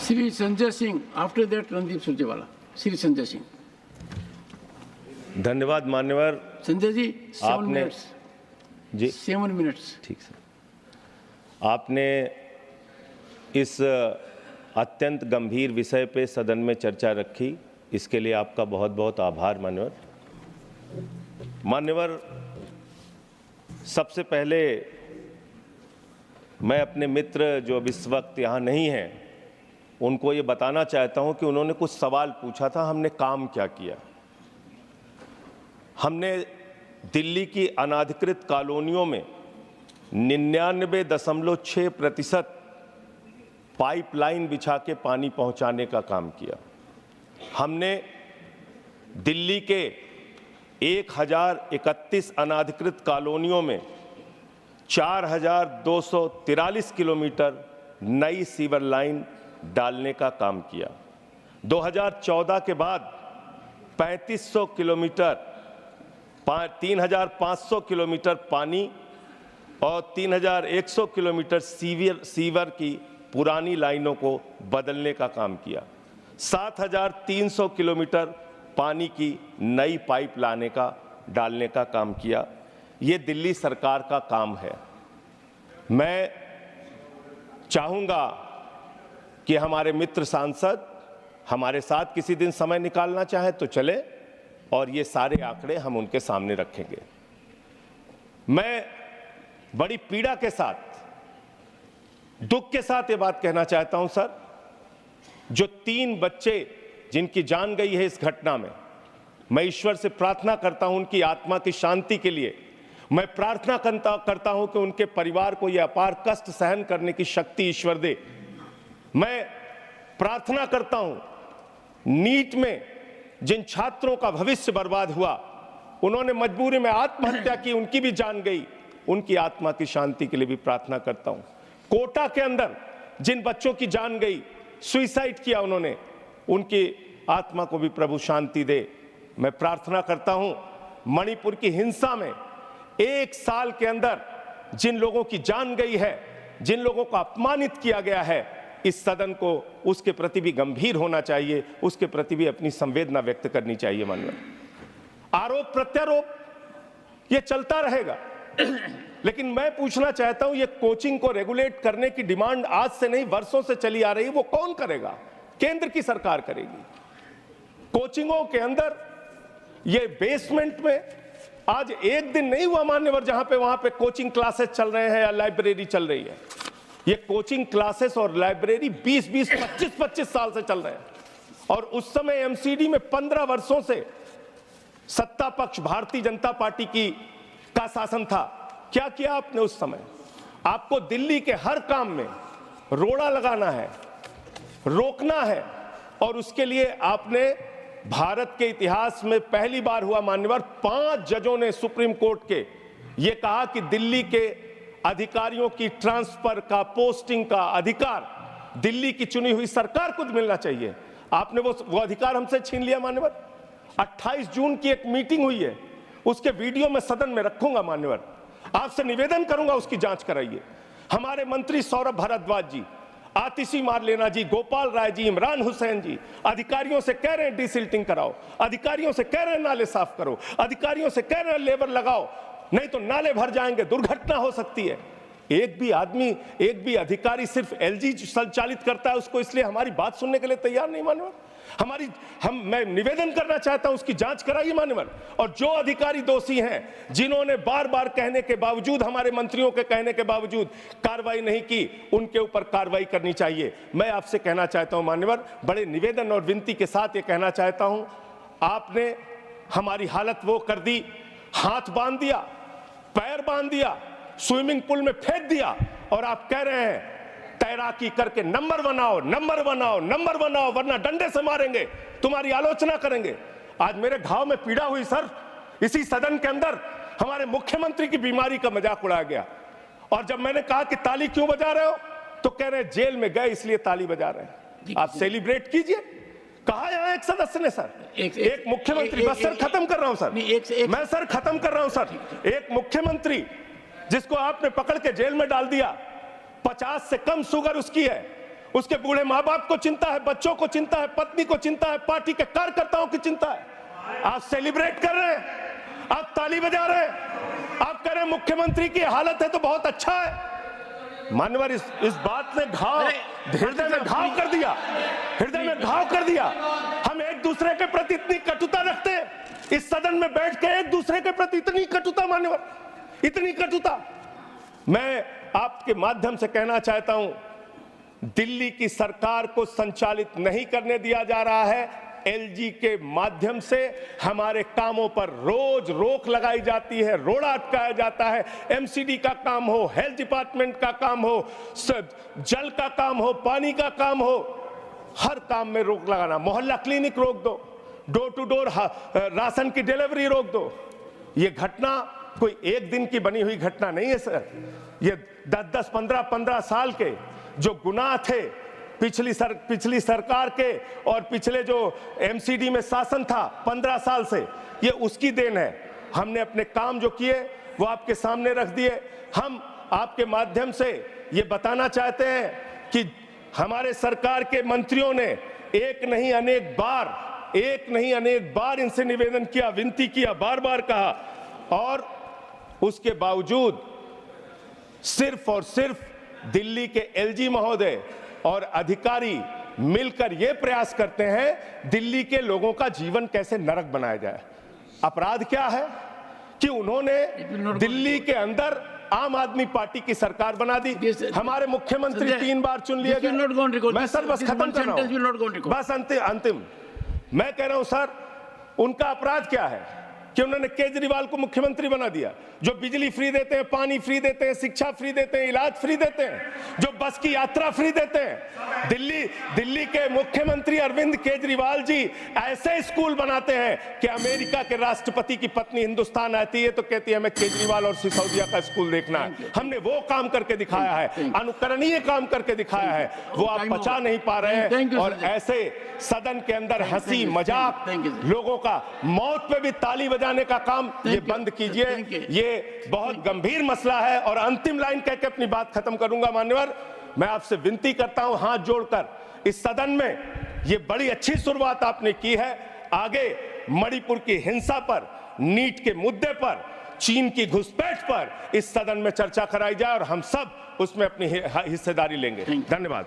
Sri Sanjay Singh. After that, Randeep Surjewala. Sri Sanjay Singh. धन्यवाद मान्यवर। संजय जी 7 आपने minutes जी 7 minutes. ठीक सर। आपने इस अत्यंत गंभीर विषय पे सदन में चर्चा रखी, इसके लिए आपका बहुत बहुत आभार मान्यवर। मान्यवर, सबसे पहले मैं अपने मित्र जो अब इस वक्त यहाँ नहीं हैं उनको ये बताना चाहता हूँ कि उन्होंने कुछ सवाल पूछा था, हमने काम क्या किया। हमने दिल्ली की अनाधिकृत कॉलोनियों में 99.6% पाइपलाइन बिछा के पानी पहुंचाने का काम किया। हमने दिल्ली के 1031 अनाधिकृत कॉलोनियों में 4243 किलोमीटर नई सीवर लाइन डालने का काम किया। 2014 के बाद 3500 किलोमीटर 3500 किलोमीटर पानी और 3100 किलोमीटर सीवर की पुरानी लाइनों को बदलने का काम किया। 7300 किलोमीटर पानी की नई पाइप डालने का काम किया। ये दिल्ली सरकार का काम है। मैं चाहूँगा कि हमारे मित्र सांसद हमारे साथ किसी दिन समय निकालना चाहे तो चले और ये सारे आंकड़े हम उनके सामने रखेंगे। मैं बड़ी पीड़ा के साथ, दुख के साथ ये बात कहना चाहता हूं सर, जो 3 बच्चे जिनकी जान गई है इस घटना में, मैं ईश्वर से प्रार्थना करता हूं उनकी आत्मा की शांति के लिए। मैं प्रार्थना करता हूं कि उनके परिवार को यह अपार कष्ट सहन करने की शक्ति ईश्वर दे। मैं प्रार्थना करता हूं नीट में जिन छात्रों का भविष्य बर्बाद हुआ, उन्होंने मजबूरी में आत्महत्या की, उनकी भी जान गई, उनकी आत्मा की शांति के लिए भी प्रार्थना करता हूं। कोटा के अंदर जिन बच्चों की जान गई, सुसाइड किया उन्होंने, उनकी आत्मा को भी प्रभु शांति दे। मैं प्रार्थना करता हूं मणिपुर की हिंसा में 1 साल के अंदर जिन लोगों की जान गई है, जिन लोगों को अपमानित किया गया है, इस सदन को उसके प्रति भी गंभीर होना चाहिए, उसके प्रति भी अपनी संवेदना व्यक्त करनी चाहिए। मानव आरोप प्रत्यारोप ये चलता रहेगा, लेकिन मैं पूछना चाहता हूं ये कोचिंग को रेगुलेट करने की डिमांड आज से नहीं वर्षों से चली आ रही है, वो कौन करेगा? केंद्र की सरकार करेगी। कोचिंगों के अंदर ये बेसमेंट में आज एक दिन नहीं हुआ मान्यवर जहां पे वहां पे कोचिंग क्लासेस चल रहे हैं या लाइब्रेरी चल रही है। ये कोचिंग क्लासेस और लाइब्रेरी 20-20, 25-25 साल से चल रहे हैं और उस समय एमसीडी में 15 वर्षों से सत्ता पक्ष भारतीय जनता पार्टी का शासन था। क्या किया आपने उस समय? आपको दिल्ली के हर काम में रोड़ा लगाना है, रोकना है और उसके लिए आपने भारत के इतिहास में पहली बार हुआ मान्यवर 5 जजों ने सुप्रीम कोर्ट के ये कहा कि दिल्ली के अधिकारियों की ट्रांसफर का, पोस्टिंग का अधिकार दिल्ली की चुनी हुई सरकार को मिलना चाहिए। आपने वो अधिकार हमसे छीन लिया मान्यवर। 28 जून की एक मीटिंग हुई है, उसके वीडियो में सदन में रखूंगा मान्यवर, आपसे निवेदन करूंगा उसकी जांच कराइए। हमारे मंत्री सौरभ भारद्वाज जी, आतिशी मारलेना जी, गोपाल राय जी, इमरान हुसैन जी अधिकारियों से कह रहे हैं डिसिल्टिंग कराओ, अधिकारियों से कह रहे हैं नाले साफ करो, अधिकारियों से कह रहे हैं लेबर लगाओ, नहीं तो नाले भर जाएंगे, दुर्घटना हो सकती है। एक भी आदमी, एक भी अधिकारी सिर्फ एलजी संचालित करता है उसको, इसलिए हमारी बात सुनने के लिए तैयार नहीं मान्यवर। मैं निवेदन करना चाहता हूं उसकी जांच कराइए मान्यवर। और जो अधिकारी दोषी हैं, जिन्होंने बार बार कहने के बावजूद, हमारे मंत्रियों के कहने के बावजूद कार्रवाई नहीं की, उनके ऊपर कार्रवाई करनी चाहिए। मैं आपसे कहना चाहता हूं मान्यवर, बड़े निवेदन और विनती के साथ ये कहना चाहता हूं, आपने हमारी हालत वो कर दी, हाथ बांध दिया, पैर बांध दिया, स्विमिंग पूल में फेंक दिया और आप कह रहे हैं तैराकी करके नंबर बनाओ, नंबर बनाओ, नंबर बनाओ, वरना डंडे से मारेंगे, तुम्हारी आलोचना करेंगे। आज मेरे घाव में पीड़ा हुई सर, इसी सदन के अंदर हमारे मुख्यमंत्री की बीमारी का मजाक उड़ाया गया और जब मैंने कहा कि ताली क्यों बजा रहे हो तो कह रहे जेल में गए इसलिए ताली बजा रहे हैं। आप सेलिब्रेट कीजिए। कहा यहां एक सदस्य ने सर, एक मुख्यमंत्री, बस सर खत्म कर रहा हूं सर, मैं सर खत्म कर रहा हूं सर, एक मुख्यमंत्री जिसको आपने पकड़ के जेल में डाल दिया, 50 से कम शुगर उसकी है, उसके बूढ़े माँ बाप को चिंता है, बच्चों को चिंता है, पत्नी को चिंता है, पार्टी के कार्यकर्ताओं की चिंता है। आप सेलिब्रेट कर रहे हैं, आप ताली बजा रहे हैं, आप कह रहे हैं मुख्यमंत्री की हालत है तो बहुत अच्छा है। मान्यवर, इस बात ने हृदय में घाव कर दिया, हृदय में घाव कर दिया। हम एक दूसरे के प्रति इतनी कटुता रखते हैं, इस सदन में बैठ के एक दूसरे के प्रति इतनी कटुता, मान्यवर, इतनी कटुता। मैं आपके माध्यम से कहना चाहता हूं, दिल्ली की सरकार को संचालित नहीं करने दिया जा रहा है। एलजी के माध्यम से हमारे कामों पर रोज रोक लगाई जाती है, रोड़ा अटकाया जाता है। एमसीडी का काम हो, हेल्थ डिपार्टमेंट का काम हो, जल का काम हो, पानी का काम हो, हर काम में रोक लगाना। मोहल्ला क्लिनिक रोक दो, डोर टू डोर राशन की डिलीवरी रोक दो। ये घटना कोई एक दिन की बनी हुई घटना नहीं है सर। ये 10-10, 15-15 साल के जो गुनाह थे पिछली सरकार के और पिछले जो एमसीडी में शासन था 15 साल से, ये उसकी देन है। हमने अपने काम जो किए वो आपके सामने रख दिए। हम आपके माध्यम से ये बताना चाहते हैं कि हमारे सरकार के मंत्रियों ने एक नहीं अनेक बार इनसे निवेदन किया, विनती किया, बार बार कहा, और उसके बावजूद सिर्फ और सिर्फ दिल्ली के एलजी महोदय और अधिकारी मिलकर यह प्रयास करते हैं दिल्ली के लोगों का जीवन कैसे नरक बनाया जाए। अपराध क्या है कि उन्होंने दिल्ली के अंदर आम आदमी पार्टी की सरकार बना दी। हमारे मुख्यमंत्री 3 बार चुन लिए गए। मैं सर बस खत्म कर रहा हूं, बस अंतिम मैं कह रहा हूं सर, उनका अपराध क्या है कि उन्होंने केजरीवाल को मुख्यमंत्री बना दिया, जो बिजली फ्री देते हैं, पानी फ्री देते हैं, शिक्षा फ्री देते हैं, इलाज फ्री देते हैं, जो बस की यात्रा फ्री देते हैं। दिल्ली के मुख्यमंत्री अरविंद केजरीवाल जी ऐसे स्कूल बनाते हैं कि अमेरिका के राष्ट्रपति की पत्नी हिंदुस्तान आती है तो कहती है हमें केजरीवाल और सिसोदिया का स्कूल देखना है। हमने वो काम करके दिखाया है, अनुकरणीय काम करके दिखाया है, वो आप पचा नहीं पा रहे हैं। और ऐसे सदन के अंदर हंसी मजाक, लोगों का मौत पे भी ताली बजाने का काम ये बंद कीजिए। ये बहुत गंभीर मसला है। और अंतिम लाइन कह के अपनी बात खत्म करूंगा। मान्यवर, मैं आपसे विनती करता हूं हाथ जोड़कर, इस सदन में ये बड़ी अच्छी शुरुआत आपने की है, आगे मणिपुर की हिंसा पर, नीट के मुद्दे पर, चीन की घुसपैठ पर इस सदन में चर्चा कराई जाए और हम सब उसमें अपनी हिस्सेदारी लेंगे। धन्यवाद।